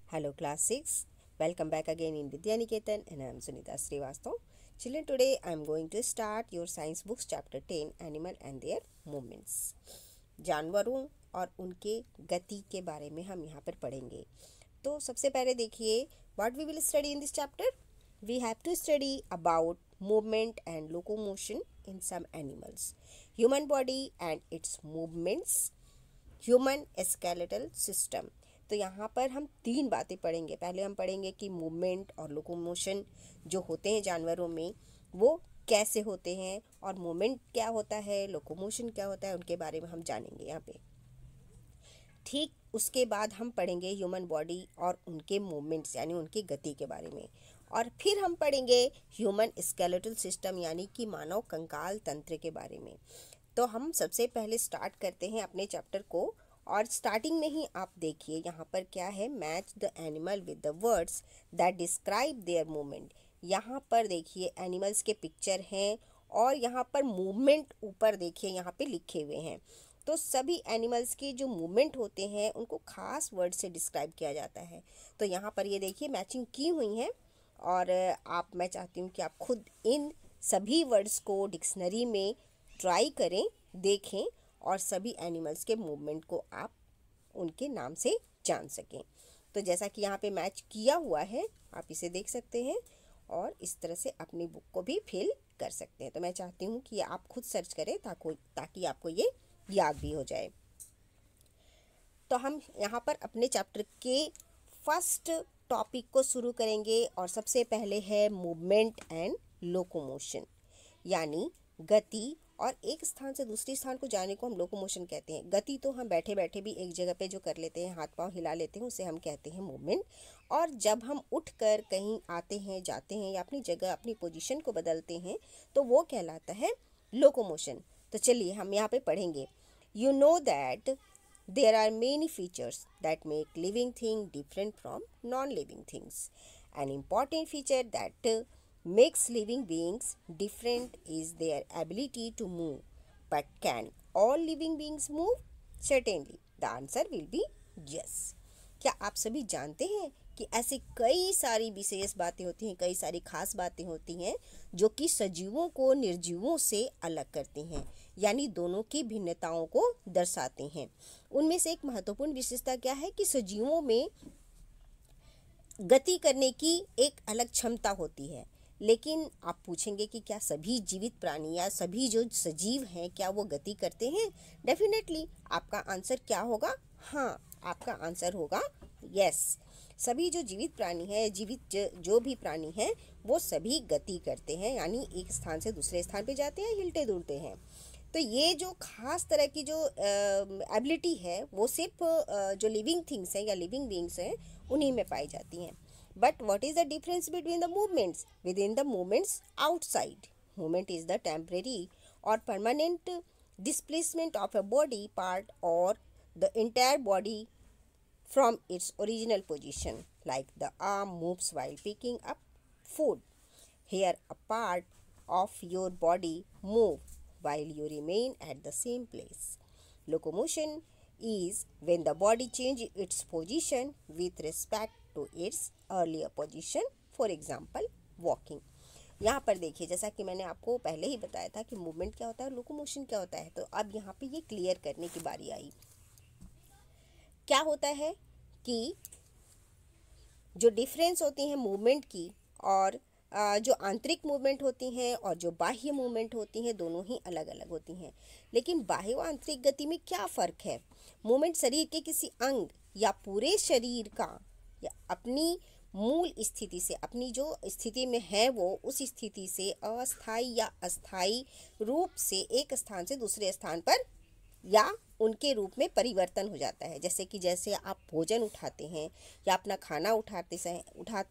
Hello class 6, welcome back again in Vidya Niketan and I am Sunita Srivastav. Children, today I am going to start your science books chapter 10 Animal and their movements. जानवरों और उनके गति के बारे में हम यहाँ पर पढ़ेंगे. तो सबसे पहले देखिए what we will study in this chapter. We have to study about movement and locomotion in some animals, human body and its movements, human skeletal system. तो यहाँ पर हम तीन बातें पढ़ेंगे. पहले हम पढ़ेंगे कि मूवमेंट और लोकोमोशन जो होते हैं जानवरों में वो कैसे होते हैं और मूवमेंट क्या होता है, लोकोमोशन क्या होता है, उनके बारे में हम जानेंगे यहाँ पे. ठीक उसके बाद हम पढ़ेंगे ह्यूमन बॉडी और उनके मूवमेंट्स यानी उनकी गति के बारे में. और फिर हम पढ़ेंगे ह्यूमन स्केलेटल सिस्टम यानी कि मानव कंकाल तंत्र के बारे में. तो हम सबसे पहले स्टार्ट करते हैं अपने चैप्टर को. और स्टार्टिंग में ही आप देखिए यहाँ पर क्या है, match the animal with the words that describe their movement. यहाँ पर देखिए एनिमल्स के पिक्चर हैं और यहाँ पर मूवमेंट ऊपर देखिए यहाँ पे लिखे हुए हैं. तो सभी एनिमल्स के जो मूवमेंट होते हैं उनको खास वर्ड से डिस्क्राइब किया जाता है. तो यहाँ पर ये देखिए मैचिंग की हुई हैं और मैं चाहती हूँ कि आप खुद इन सभी वर्ड्स को डिक्शनरी में ट्राई करें, देखें और सभी एनिमल्स के मूवमेंट को आप उनके नाम से जान सकें. तो जैसा कि यहाँ पे मैच किया हुआ है आप इसे देख सकते हैं और इस तरह से अपनी बुक को भी फिल कर सकते हैं. तो मैं चाहती हूँ कि आप खुद सर्च करें ताकि आपको ये याद भी हो जाए. तो हम यहाँ पर अपने चैप्टर के फर्स्ट टॉपिक को शुरू करेंगे और सबसे पहले है मूवमेंट एंड लोकोमोशन यानी गति और एक स्थान से दूसरे स्थान को जाने को हम लोकोमोशन कहते हैं. गति तो हम बैठे बैठे भी एक जगह पे जो कर लेते हैं, हाथ पांव हिला लेते हैं, उसे हम कहते हैं मूवमेंट. और जब हम उठकर कहीं आते हैं, जाते हैं या अपनी जगह अपनी पोजीशन को बदलते हैं तो वो कहलाता है लोकोमोशन. तो चलिए हम यहाँ पे पढ़ेंगे. You know that there are many features that make living thing different from non living things. An important feature that makes living beings different is their ability to move. But can all living beings move? Certainly. The answer will be yes. क्या आप सभी जानते हैं कि ऐसी कई सारी विशेष बातें होती हैं, कई सारी खास बातें होती हैं जो कि सजीवों को निर्जीवों से अलग करती हैं यानी दोनों की भिन्नताओं को दर्शाते हैं. उनमें से एक महत्वपूर्ण विशेषता क्या है कि सजीवों में गति करने की एक अलग क्षमता होती है. लेकिन आप पूछेंगे कि क्या सभी जीवित प्राणी या सभी जो सजीव हैं क्या वो गति करते हैं? डेफिनेटली आपका आंसर क्या होगा? हाँ, आपका आंसर होगा यस. सभी जो जीवित प्राणी हैं, जो भी प्राणी हैं वो सभी गति करते हैं यानी एक स्थान से दूसरे स्थान पे जाते हैं, हिलते डुलते हैं. तो ये जो खास तरह की जो एबिलिटी है वो सिर्फ जो लिविंग थिंग्स हैं या लिविंग बीइंग्स हैं उन्हीं में पाई जाती हैं. But what is the difference between the movements? Within the movements outside, movement is the temporary or permanent displacement of a body part or the entire body from its original position. Like the arm moves while picking up food. Here a part of your body move while you remain at the same place. Locomotion is when the body changes its position with respect to its earlier position. For example, walking. यहाँ पर देखिए जैसा कि मैंने आपको पहले ही बताया था कि मूवमेंट क्या होता है और लोकोमोशन क्या होता है. तो अब यहाँ पे ये क्लियर करने की बारी आई. क्या होता है कि जो डिफरेंस होती है मूवमेंट की और जो आंतरिक मूवमेंट होती हैं और जो बाह्य मूवमेंट होती हैं दोनों ही अलग अलग होती हैं. लेकिन बाह्य व आंतरिक गति में क्या फ़र्क है? मूवमेंट शरीर के किसी अंग या पूरे शरीर का या अपनी मूल स्थिति से, अपनी जो स्थिति में है वो उस स्थिति से अस्थाई या अस्थाई रूप से एक स्थान से दूसरे स्थान पर या उनके रूप में परिवर्तन हो जाता है. जैसे आप भोजन उठाते हैं या अपना खाना उठाते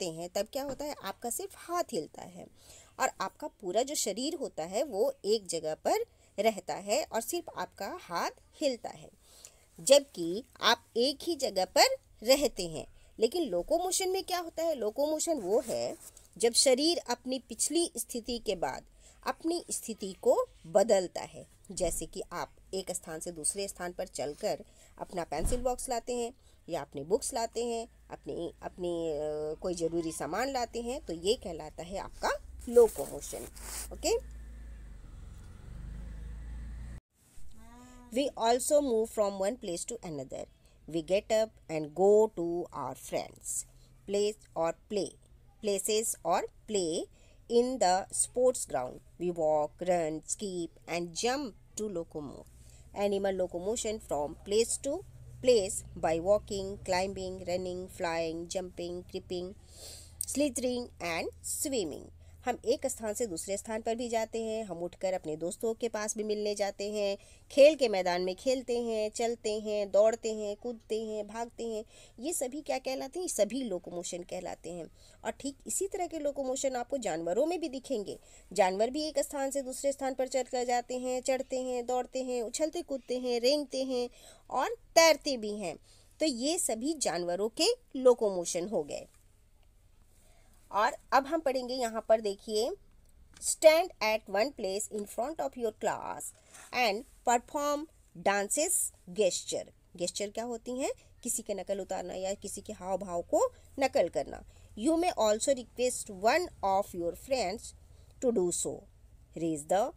हैं तब क्या होता है, आपका सिर्फ हाथ हिलता है और आपका पूरा जो शरीर होता है वो एक जगह पर रहता है और सिर्फ आपका हाथ हिलता है जबकि आप एक ही जगह पर रहते हैं. लेकिन लोकोमोशन में क्या होता है? लोकोमोशन वो है जब शरीर अपनी पिछली स्थिति के बाद अपनी स्थिति को बदलता है. जैसे कि आप एक स्थान से दूसरे स्थान पर चलकर अपना पेंसिल बॉक्स लाते हैं या अपने बुक्स लाते हैं, अपनी अपनी कोई ज़रूरी सामान लाते हैं, तो ये कहलाता है आपका locomotion. Okay. We also move from one place to another. We get up and go to our friends' places or play in the sports ground. We walk, run, skip, and jump to locomote. Animal locomotion from place to place by walking, climbing, running, flying, jumping, creeping, slithering and swimming. हम एक स्थान से दूसरे स्थान पर भी जाते हैं, हम उठकर अपने दोस्तों के पास भी मिलने जाते हैं, खेल के मैदान में खेलते हैं, चलते हैं, दौड़ते हैं, कूदते हैं, भागते हैं। ये सभी क्या कहलाते हैं? सभी लोकोमोशन कहलाते हैं। और ठीक इसी तरह के लोकोमोशन आपको जानवरों में भी दिखेंगे। जानवर भी एक स्थान से दूसरे स्थान पर चल कर जाते हैं, चढ़ते हैं, दौड़ते हैं, उछलते कूदते हैं, रेंगते हैं और तैरते भी हैं। तो ये सभी जानवरों के लोकोमोशन हो गए। और अब हम पढ़ेंगे यहाँ पर, देखिए, stand at one place in front of your class and perform dances gesture. Gesture क्या होती हैं? किसी के नकल उतारना या किसी के हाव भाव को नकल करना। You may also request one of your friends to do so. Raise the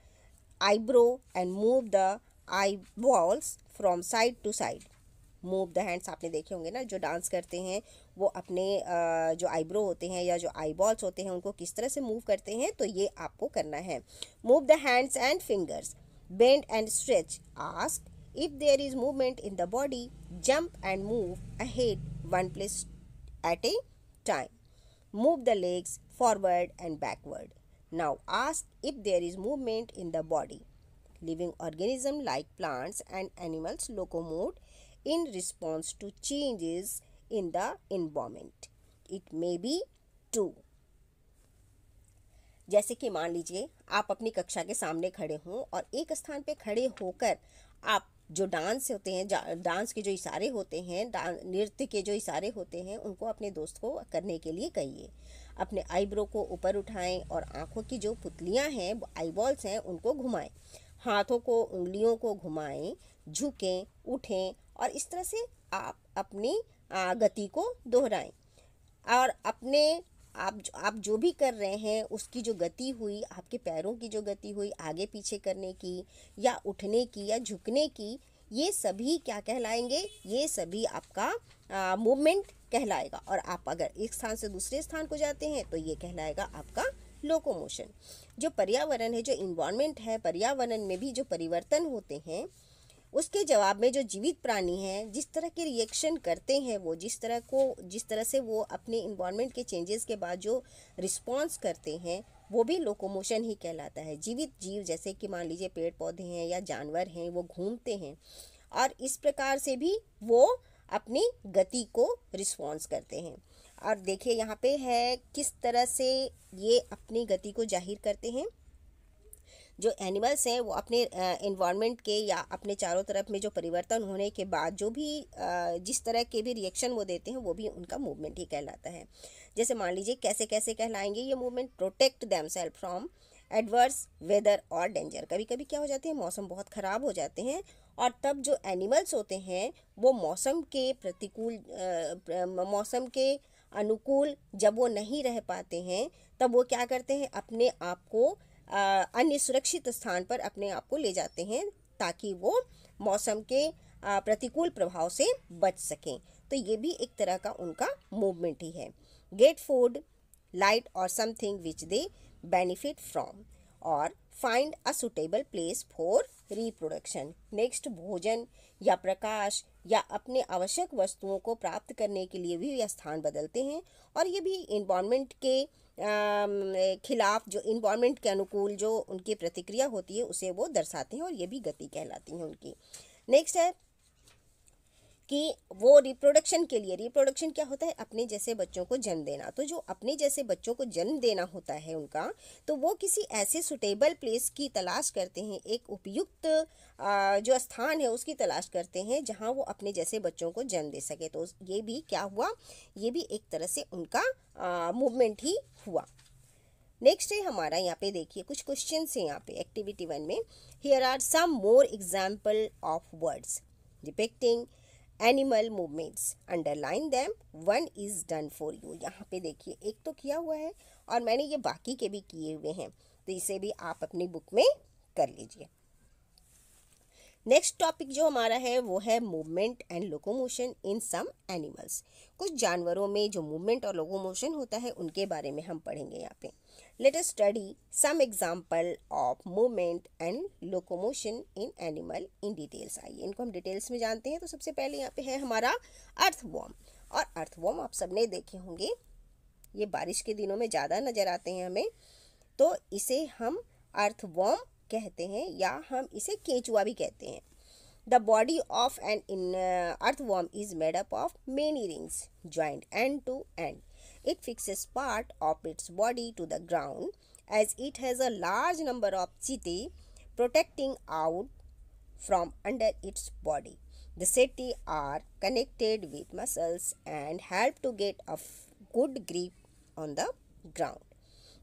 eyebrow and move the eye balls from side to side. Move the hands आपने देखे होंगे ना, जो डांस करते हैं वो अपने जो आईब्रो होते हैं या जो आई बॉल्स होते हैं उनको किस तरह से मूव करते हैं, तो ये आपको करना है। Move the hands and fingers, bend and stretch, ask if there is movement in the body, jump and move ahead one place at a time, move the legs forward and backward. Now ask if there is movement in the body. Living organism like plants and animals locomote in response to changes in the environment. It may be true. जैसे कि मान लीजिए आप अपनी कक्षा के सामने खड़े हों और एक स्थान पे खड़े होकर आप जो डांस होते हैं, डांस के जो इशारे होते हैं, नृत्य के जो इशारे होते हैं, उनको अपने दोस्त को करने के लिए कहिए। अपने आईब्रो को ऊपर उठाएं और आँखों की जो पुतलियाँ हैं, आई बॉल्स हैं, उनको घुमाएं। हाथों को, उंगलियों को घुमाएं, झुकें, उठें और इस तरह से आप अपनी गति को दोहराएं। और अपने आप जो भी कर रहे हैं उसकी जो गति हुई, आपके पैरों की जो गति हुई आगे पीछे करने की या उठने की या झुकने की, ये सभी क्या कहलाएंगे? ये सभी आपका मूवमेंट कहलाएगा। और आप अगर एक स्थान से दूसरे स्थान को जाते हैं तो ये कहलाएगा आपका लोकोमोशन। जो पर्यावरण है, जो इन्वायरमेंट है, पर्यावरण में भी जो परिवर्तन होते हैं उसके जवाब में जो जीवित प्राणी हैं जिस तरह के रिएक्शन करते हैं, वो जिस तरह से वो अपने इन्वायरमेंट के चेंजेस के बाद जो रिस्पॉन्स करते हैं, वो भी लोकोमोशन ही कहलाता है। जीवित जीव जैसे कि मान लीजिए पेड़ पौधे हैं या जानवर हैं, वो घूमते हैं और इस प्रकार से भी वो अपनी गति को रिस्पॉन्स करते हैं। और देखिए यहाँ पे है किस तरह से ये अपनी गति को जाहिर करते हैं। जो एनिमल्स हैं वो अपने एनवायरनमेंट के या अपने चारों तरफ में जो परिवर्तन होने के बाद जो भी जिस तरह के भी रिएक्शन वो देते हैं, वो भी उनका मूवमेंट ही कहलाता है। जैसे मान लीजिए कैसे कैसे कहलाएंगे ये movement. Protect themselves from adverse weather और डेंजर। कभी कभी क्या हो जाते हैं, मौसम बहुत ख़राब हो जाते हैं और तब जो एनिमल्स होते हैं वो मौसम के अनुकूल जब वो नहीं रह पाते हैं, तब वो क्या करते हैं, अपने आप को अन्य सुरक्षित स्थान पर अपने आप को ले जाते हैं ताकि वो मौसम के प्रतिकूल प्रभाव से बच सकें। तो ये भी एक तरह का उनका मूवमेंट ही है। गेट फूड, लाइट और something which they benefit from और find a suitable place for reproduction. Next, भोजन या प्रकाश या अपने आवश्यक वस्तुओं को प्राप्त करने के लिए भी वे स्थान बदलते हैं और ये भी इन्वायरमेंट के खिलाफ, जो इन्वायरमेंट के अनुकूल जो उनकी प्रतिक्रिया होती है उसे वो दर्शाते हैं और ये भी गति कहलाती है उनकी। नेक्स्ट है कि वो रिप्रोडक्शन के लिए, रिप्रोडक्शन क्या होता है, अपने जैसे बच्चों को जन्म देना। तो जो अपने जैसे बच्चों को जन्म देना होता है उनका, तो वो किसी ऐसे सुटेबल प्लेस की तलाश करते हैं, एक उपयुक्त जो स्थान है उसकी तलाश करते हैं जहां वो अपने जैसे बच्चों को जन्म दे सके। तो ये भी क्या हुआ, ये भी एक तरह से उनका मूवमेंट ही हुआ। नेक्स्ट है हमारा, यहाँ पे देखिए कुछ क्वेश्चन है यहाँ पे एक्टिविटी 1 में। Here are some more example of words depicting animal movements, underline them, one is done for you. यहाँ पे देखिए एक तो किया हुआ है और मैंने ये बाकी के भी किए हुए हैं, तो इसे भी आप अपनी बुक में कर लीजिए। नेक्स्ट टॉपिक जो हमारा है वो है movement and locomotion in some animals. कुछ जानवरों में जो मूवमेंट और लोकोमोशन होता है उनके बारे में हम पढ़ेंगे यहाँ पे। Let us study some example of movement and locomotion in animal in details. आइए इनको हम डिटेल्स में जानते हैं। तो सबसे पहले यहाँ पे है हमारा अर्थवॉर्म, और अर्थवॉर्म आप सबने देखे होंगे, ये बारिश के दिनों में ज़्यादा नज़र आते हैं हमें, तो इसे हम अर्थवॉर्म कहते हैं या हम इसे केंचुआ भी कहते हैं। The body of an earthworm is made up of many rings joint end to end. It fixes part of its body to the ground as it has a large number of setae protecting out from under its body. The setae are connected with muscles and help to get a good grip on the ground.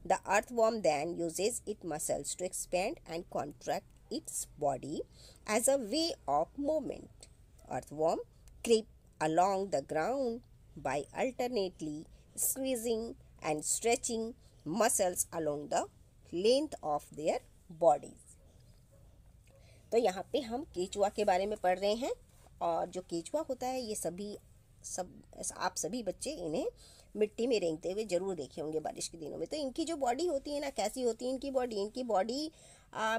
The earthworm then uses its muscles to expand and contract its body as a way of movement. Earthworm creep along the ground by alternately squeezing and stretching muscles along the length of their bodies. तो यहाँ पे हम केचुआ के बारे में पढ़ रहे हैं, और जो केचुआ होता है ये आप सभी बच्चे इन्हें मिट्टी में रेंगते हुए जरूर देखे होंगे बारिश के दिनों में। तो इनकी जो बॉडी होती है ना, कैसी होती है इनकी बॉडी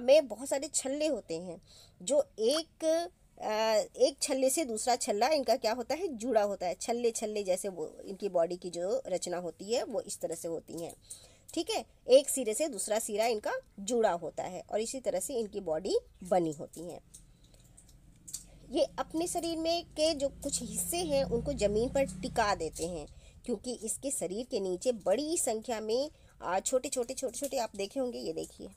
में बहुत सारे छल्ले होते हैं, जो एक छल्ले से दूसरा छल्ला इनका क्या होता है, जुड़ा होता है। छल्ले छल्ले जैसे वो इनकी बॉडी की जो रचना होती है वो इस तरह से होती हैं, ठीक है। एक सिरे से दूसरा सिरा इनका जुड़ा होता है और इसी तरह से इनकी बॉडी बनी होती है। ये अपने शरीर में के जो कुछ हिस्से हैं उनको ज़मीन पर टिका देते हैं, क्योंकि इसके शरीर के नीचे बड़ी संख्या में छोटे छोटे आप देखे होंगे, ये देखिए,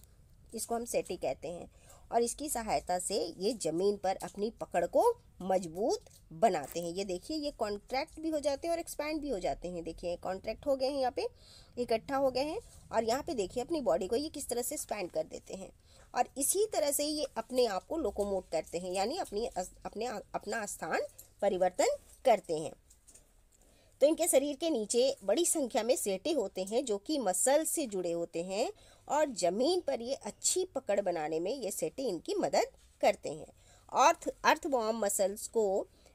इसको हम सेटी कहते हैं, और इसकी सहायता से ये ज़मीन पर अपनी पकड़ को मजबूत बनाते हैं। ये देखिए, ये कॉन्ट्रैक्ट भी हो जाते हैं और एक्सपैंड भी हो जाते हैं। देखिए कॉन्ट्रैक्ट हो गए हैं, यहाँ पे इकट्ठा हो गए हैं, और यहाँ पे देखिए अपनी बॉडी को ये किस तरह से एक्सपैंड कर देते हैं, और इसी तरह से ये अपने आप को लोकोमोट करते हैं, यानी अपना स्थान परिवर्तन करते हैं। तो इनके शरीर के नीचे बड़ी संख्या में सेटे होते हैं जो कि मसल से जुड़े होते हैं, और ज़मीन पर ये अच्छी पकड़ बनाने में ये सेटे इनकी मदद करते हैं। अर्थवॉर्म मसल्स को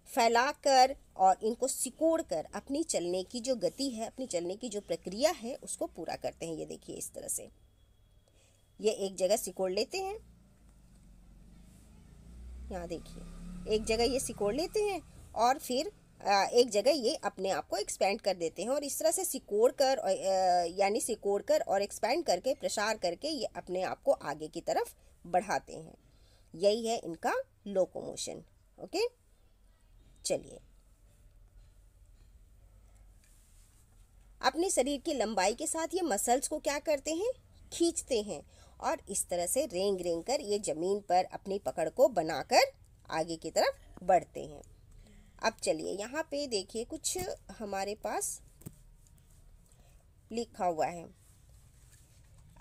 फैलाकर और इनको सिकोड़कर अपनी चलने की जो गति है, अपनी चलने की जो प्रक्रिया है उसको पूरा करते हैं। ये देखिए इस तरह से ये एक जगह सिकोड़ लेते हैं, यहाँ देखिए एक जगह ये सिकोड़ लेते हैं और फिर एक जगह ये अपने आप को एक्सपैंड कर देते हैं, और इस तरह से सिकोड़कर और एक्सपैंड करके, प्रसार करके ये अपने आप को आगे की तरफ बढ़ाते हैं। यही है इनका लोकोमोशन। ओके, चलिए अपने शरीर की लंबाई के साथ ये मसल्स को क्या करते हैं, खींचते हैं, और इस तरह से रेंग कर ये ज़मीन पर अपनी पकड़ को बनाकर आगे की तरफ बढ़ते हैं। अब चलिए यहाँ पे देखिए कुछ हमारे पास लिखा हुआ है।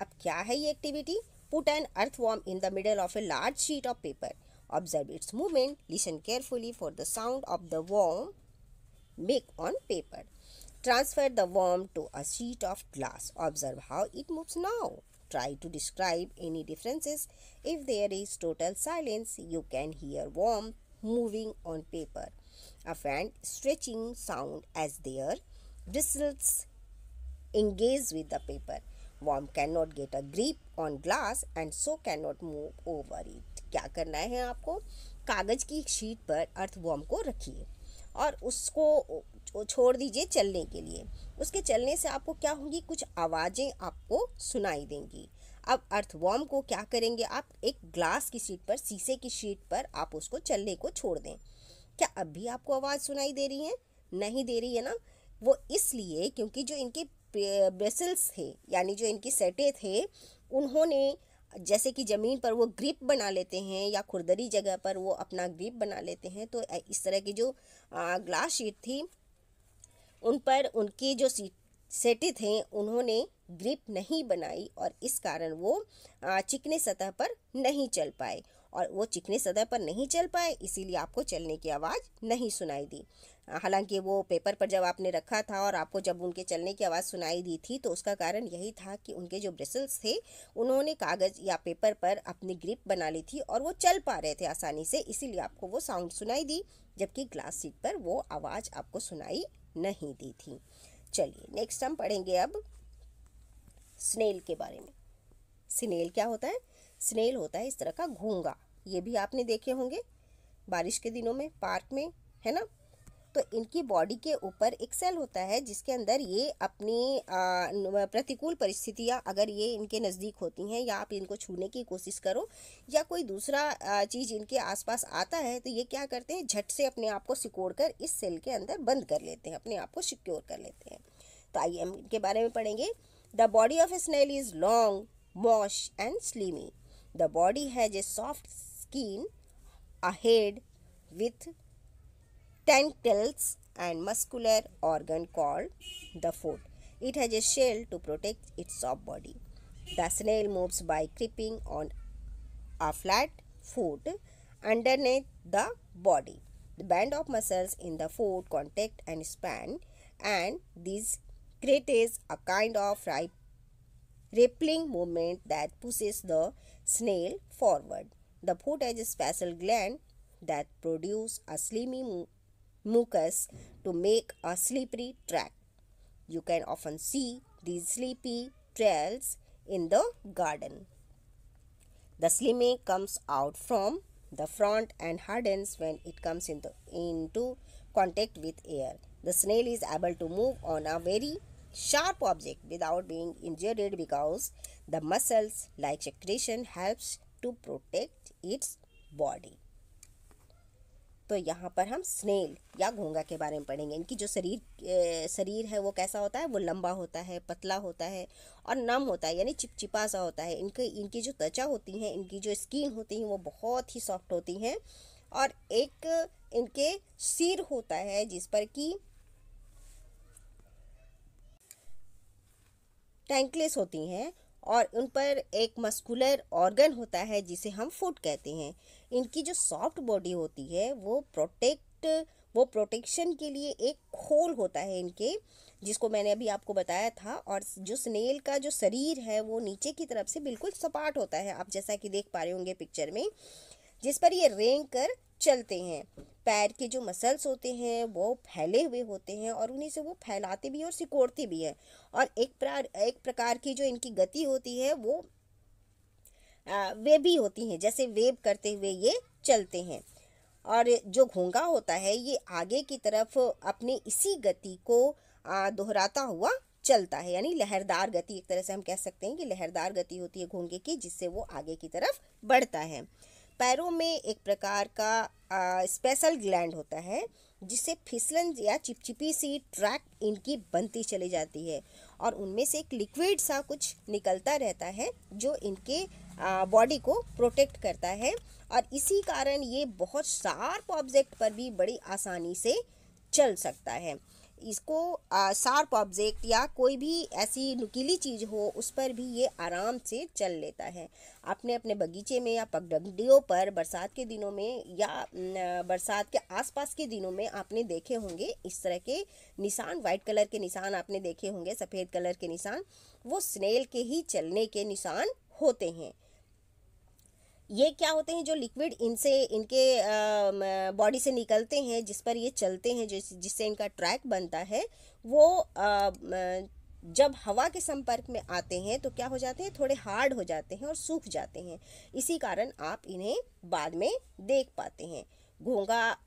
अब क्या है ये activity? Put an earthworm in the middle of a large sheet of paper, observe its movement, listen carefully for the sound of the worm make on paper, transfer the worm to a sheet of glass, observe how it moves now, try to describe any differences. If there is total silence, you can hear worm moving on paper, a faint stretching sound as their bristles engage with the paper. Worm cannot get a grip on glass and so cannot move over it. क्या करना है आपको? कागज की एक sheet पर earthworm को रखिए और उसको छोड़ दीजिए चलने के लिए। उसके चलने से आपको क्या होंगी, कुछ आवाज़ें आपको सुनाई देंगी। अब अर्थवॉर्म को क्या करेंगे आप, एक ग्लास की शीट पर, शीशे की शीट पर आप उसको चलने को छोड़ दें। क्या अब भी आपको आवाज़ सुनाई दे रही है? नहीं दे रही है ना। वो इसलिए क्योंकि जो इनके ब्रेसल्स थे, यानी जो इनके सेटे थे, उन्होंने जैसे कि ज़मीन पर वो ग्रिप बना लेते हैं या खुरदरी जगह पर वो अपना ग्रिप बना लेते हैं, तो इस तरह की जो ग्लास शीट थी उन पर उनकी जो सेटे थे उन्होंने ग्रिप नहीं बनाई, और इस कारण वो चिकने सतह पर नहीं चल पाए, और वो चिकनी सतह पर नहीं चल पाए, इसीलिए आपको चलने की आवाज़ नहीं सुनाई दी। हालांकि वो पेपर पर जब आपने रखा था और आपको जब उनके चलने की आवाज़ सुनाई दी थी, तो उसका कारण यही था कि उनके जो ब्रिसल्स थे उन्होंने कागज़ या पेपर पर अपनी ग्रिप बना ली थी और वो चल पा रहे थे आसानी से, इसीलिए आपको वो साउंड सुनाई दी, जबकि ग्लास सीट पर वो आवाज़ आपको सुनाई नहीं दी थी। चलिए नेक्स्ट हम पढ़ेंगे अब स्नेल के बारे में। स्नेल क्या होता है? स्नेल होता है इस तरह का घोंगा। ये भी आपने देखे होंगे बारिश के दिनों में पार्क में, है ना। तो इनकी बॉडी के ऊपर एक सेल होता है जिसके अंदर ये अपनी प्रतिकूल परिस्थितियाँ अगर ये इनके नज़दीक होती हैं या आप इनको छूने की कोशिश करो या कोई दूसरा चीज़ इनके आसपास आता है, तो ये क्या करते हैं, झट से अपने आप को सिकोड़ कर इस सेल के अंदर बंद कर लेते हैं, अपने आप को सिक्योर कर लेते हैं। तो आइए हम इनके बारे में पढ़ेंगे। The body of a snail is long, mosh and slimy. The body has a soft skin, a head with tentacles and muscular organ called the foot. It has a shell to protect its soft body. The snail moves by creeping on a flat foot underneath the body. The band of muscles in the foot contact and span, and these creates a kind of rippling movement that pushes the snail forward. The foot has a special gland that produces a slimy mucus to make a slippery track. You can often see these slippery trails in the garden. The slimy comes out from the front and hardens when it comes into contact with air. The snail is able to move on a very sharp object without being injured because the muscles like secretion helps to protect its body. तो यहाँ पर हम snail या घोंगा के बारे में पढ़ेंगे। इनकी जो शरीर है वो कैसा होता है, वो लंबा होता है, पतला होता है और नम होता है, यानी चिपचिपा सा होता है। इनकी जो त्वचा होती है, इनकी जो स्किन होती है वो बहुत ही सॉफ्ट होती हैं और एक इनके सिर होता है जिस पर कि टैंकलेस होती हैं और उन पर एक मस्कुलर ऑर्गन होता है जिसे हम फुट कहते हैं। इनकी जो सॉफ्ट बॉडी होती है वो प्रोटेक्शन के लिए एक खोल होता है इनके, जिसको मैंने अभी आपको बताया था। और जो स्नेल का जो शरीर है वो नीचे की तरफ से बिल्कुल सपाट होता है, आप जैसा कि देख पा रहे होंगे पिक्चर में, जिस पर ये रेंग कर चलते हैं। पैर के जो मसल्स होते हैं वो फैले हुए होते हैं और उन्हीं से वो फैलाते भी और सिकोड़ते भी हैं। और एक प्रकार की जो इनकी गति होती है वो वेबी होती हैं, जैसे वेब करते हुए ये चलते हैं। और जो घोंगा होता है ये आगे की तरफ अपनी इसी गति को दोहराता हुआ चलता है, यानी लहरदार गति, एक तरह से हम कह सकते हैं कि लहरदार गति होती है घोंगे की, जिससे वो आगे की तरफ बढ़ता है। पैरों में एक प्रकार का स्पेशल ग्लैंड होता है जिससे फिसलन या चिपचिपी सी ट्रैक इनकी बनती चली जाती है और उनमें से एक लिक्विड सा कुछ निकलता रहता है जो इनके बॉडी को प्रोटेक्ट करता है और इसी कारण ये बहुत शार्प ऑब्जेक्ट पर भी बड़ी आसानी से चल सकता है। इसको शार्प ऑब्जेक्ट या कोई भी ऐसी नुकीली चीज़ हो उस पर भी ये आराम से चल लेता है। आपने अपने बगीचे में या पगडंडियों पर बरसात के दिनों में या बरसात के आसपास के दिनों में आपने देखे होंगे इस तरह के निशान, वाइट कलर के निशान आपने देखे होंगे, सफ़ेद कलर के निशान, वो स्नेल के ही चलने के निशान होते हैं। ये क्या होते हैं, जो लिक्विड इनके बॉडी से निकलते हैं जिस पर ये चलते हैं, जिससे इनका ट्रैक बनता है, वो जब हवा के संपर्क में आते हैं तो क्या हो जाते हैं, थोड़े हार्ड हो जाते हैं और सूख जाते हैं। इसी कारण आप इन्हें बाद में देख पाते हैं। घोंगा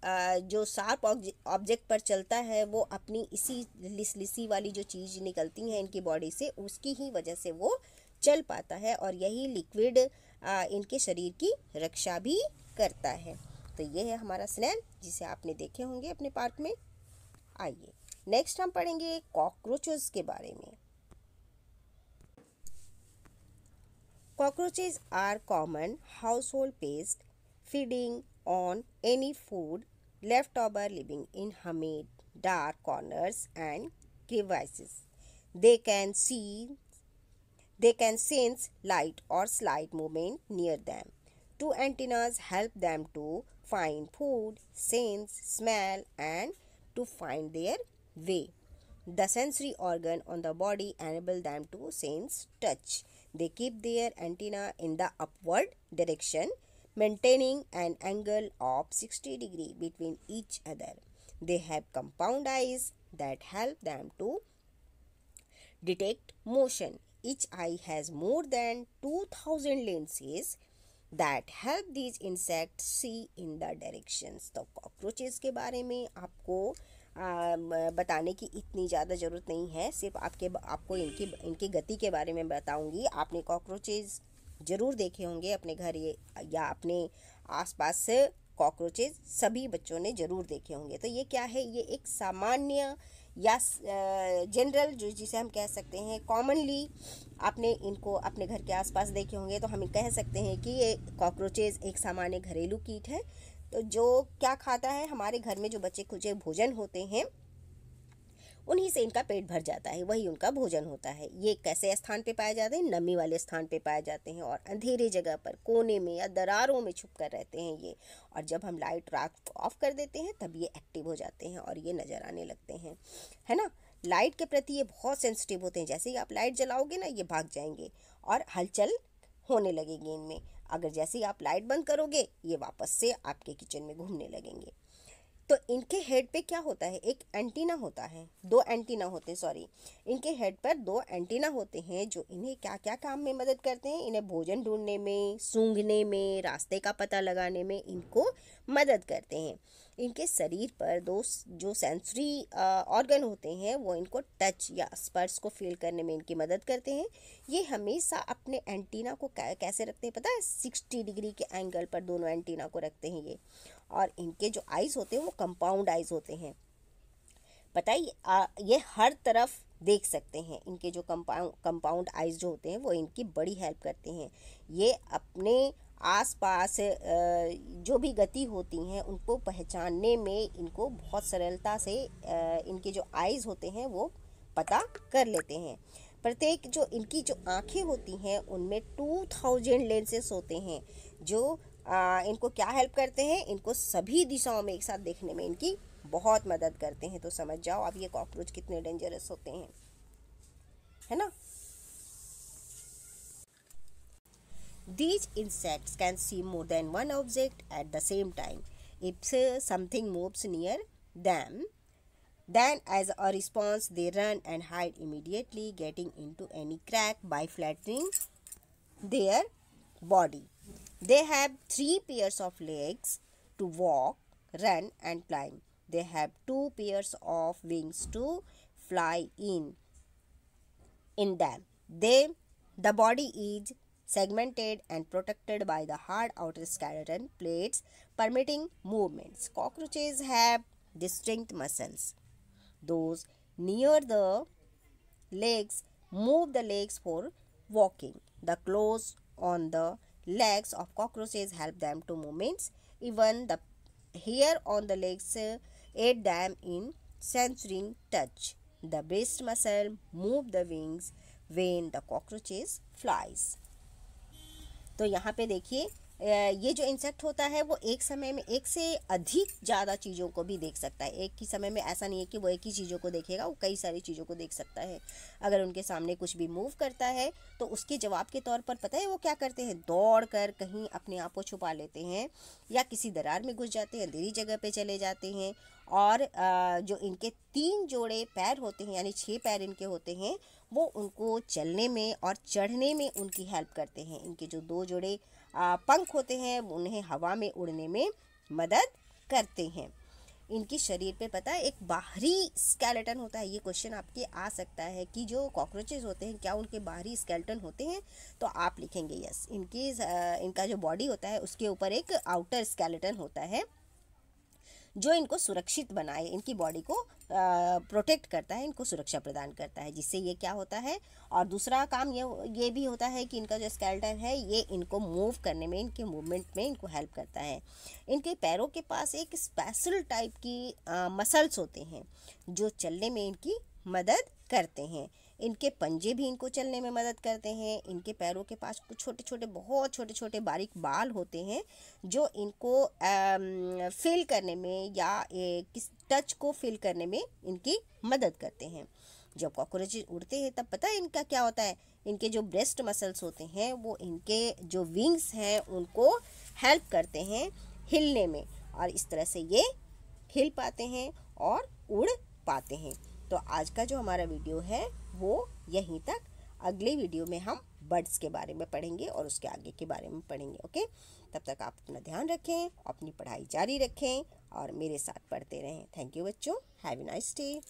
जो शार्प ऑब्जेक्ट पर चलता है वो अपनी इसी लिसी वाली जो चीज़ निकलती हैं इनकी बॉडी से, उसकी ही वजह से वो चल पाता है और यही लिक्विड इनके शरीर की रक्षा भी करता है। तो ये है हमारा स्नेल जिसे आपने देखे होंगे अपने पार्क में। आइए नेक्स्ट हम पढ़ेंगे कॉकरोचेस के बारे में। Cockroaches are common household pest feeding on any food left over, living in humid dark corners and crevices. They can sense light or slight movement near them. Two antennas help them to find food, sense, smell, and to find their way. The sensory organ on the body enable them to sense touch. They keep their antenna in the upward direction, maintaining an angle of 60 degrees between each other. They have compound eyes that help them to detect motion. Each eye has more than 2000 lenses that help these insects see in the directions. तो cockroaches के बारे में आपको बताने की इतनी ज़्यादा ज़रूरत नहीं है, सिर्फ आपको इनकी गति के बारे में बताऊंगी। आपने कॉकरोचेस ज़रूर देखे होंगे अपने घर या अपने आसपास से कॉकरोचेस सभी बच्चों ने ज़रूर देखे होंगे। तो ये क्या है, ये एक सामान्य या जनरल जो जिसे हम कह सकते हैं कॉमनली आपने इनको अपने घर के आसपास देखे होंगे। तो हम कह सकते हैं कि ये कॉकरोचेस एक सामान्य घरेलू कीट है। तो जो क्या खाता है, हमारे घर में जो बच्चे खुचे भोजन होते हैं उन्हीं से इनका पेट भर जाता है, वही उनका भोजन होता है। ये कैसे स्थान पे पाए जाते हैं, नमी वाले स्थान पे पाए जाते हैं और अंधेरे जगह पर कोने में या दरारों में छुप कर रहते हैं ये। और जब हम लाइट रात को ऑफ कर देते हैं तब ये एक्टिव हो जाते हैं और ये नज़र आने लगते हैं, है ना। लाइट के प्रति ये बहुत सेंसिटिव होते हैं। जैसे ही आप लाइट जलाओगे ना, ये भाग जाएंगे और हलचल होने लगेगी इनमें। अगर जैसे ही आप लाइट बंद करोगे, ये वापस से आपके किचन में घूमने लगेंगे। तो इनके हेड पे क्या होता है, एक एंटीना होता है, दो एंटीना होते हैं, सॉरी, इनके हेड पर दो एंटीना होते हैं जो इन्हें क्या क्या काम में मदद करते हैं। इन्हें भोजन ढूंढने में, सूंघने में, रास्ते का पता लगाने में इनको मदद करते हैं। इनके शरीर पर दो जो सेंसरी ऑर्गन होते हैं वो इनको टच या स्पर्श को फील करने में इनकी मदद करते हैं। ये हमेशा अपने एंटीना को कैसे रखते हैं पता है, 60 डिग्री के एंगल पर दोनों एंटीना को रखते हैं ये। और इनके जो आइज़ होते हैं वो कंपाउंड आइज़ होते हैं, पता है। ये हर तरफ देख सकते हैं। इनके जो कंपाउंड आइज़ जो होते हैं वो इनकी बड़ी हेल्प करते हैं। ये अपने आसपास जो भी गति होती हैं उनको पहचानने में इनको बहुत सरलता से इनके जो आइज़ होते हैं वो पता कर लेते हैं। प्रत्येक जो इनकी जो आँखें होती हैं उनमें 2000 लेंसेस होते हैं जो इनको क्या हेल्प करते हैं, इनको सभी दिशाओं में एक साथ देखने में इनकी बहुत मदद करते हैं। तो समझ जाओ अब ये कॉकरोच कितने डेंजरस होते हैं, है ना। These insects can see more than one object at the same time. If something moves near them, then as a response they run and hide immediately, getting into any crack by flattening their body. They have 3 pairs of legs to walk, run and climb. They have 2 pairs of wings to fly in them. The body is segmented and protected by the hard outer skeleton plates permitting movements. Cockroaches have distinct muscles. Those near the legs move the legs for walking. The claws on the legs of cockroaches help them to movements. Even the hair on the legs aid them in sensing touch. The breast muscle move the wings when the cockroaches flies. तो यहाँ पे देखिए ये जो insect होता है वो एक समय में एक से अधिक ज़्यादा चीज़ों को भी देख सकता है। एक ही समय में ऐसा नहीं है कि वो एक ही चीज़ों को देखेगा, वो कई सारी चीज़ों को देख सकता है। अगर उनके सामने कुछ भी मूव करता है तो उसके जवाब के तौर पर पता है वो क्या करते हैं, दौड़ कर कहीं अपने आप को छुपा लेते हैं या किसी दरार में घुस जाते हैं, अंधेरी जगह पे चले जाते हैं। और जो इनके 3 जोड़े पैर होते हैं यानी 6 पैर इनके होते हैं वो उनको चलने में और चढ़ने में उनकी हेल्प करते हैं। इनके जो 2 जोड़े पंख होते हैं उन्हें हवा में उड़ने में मदद करते हैं। इनकी शरीर पे पता है एक बाहरी स्केलेटन होता है। ये क्वेश्चन आपके आ सकता है कि जो कॉकरोचेस होते हैं क्या उनके बाहरी स्केलेटन होते हैं, तो आप लिखेंगे यस। इनका जो बॉडी होता है उसके ऊपर एक आउटर स्केलेटन होता है जो इनको सुरक्षित बनाए, इनकी बॉडी को प्रोटेक्ट करता है, इनको सुरक्षा प्रदान करता है, जिससे ये क्या होता है। और दूसरा काम ये भी होता है कि इनका जो स्केलेटन है ये इनको मूव करने में, इनके मूवमेंट में इनको हेल्प करता है। इनके पैरों के पास एक स्पेशल टाइप की मसल्स होते हैं जो चलने में इनकी मदद करते हैं। इनके पंजे भी इनको चलने में मदद करते हैं। इनके पैरों के पास कुछ छोटे छोटे, बहुत छोटे छोटे बारीक बाल होते हैं जो इनको फील करने में या किस टच को फील करने में इनकी मदद करते हैं। जब कॉकरोच उड़ते हैं तब पता है इनका क्या होता है, इनके जो ब्रेस्ट मसल्स होते हैं वो इनके जो विंग्स हैं उनको हेल्प करते हैं हिलने में, और इस तरह से ये हिल पाते हैं और उड़ पाते हैं। तो आज का जो हमारा वीडियो है वो यहीं तक। अगले वीडियो में हम बर्ड्स के बारे में पढ़ेंगे और उसके आगे के बारे में पढ़ेंगे। ओके, तब तक आप अपना ध्यान रखें, अपनी पढ़ाई जारी रखें और मेरे साथ पढ़ते रहें। थैंक यू बच्चों, हैव ए नाइस डे।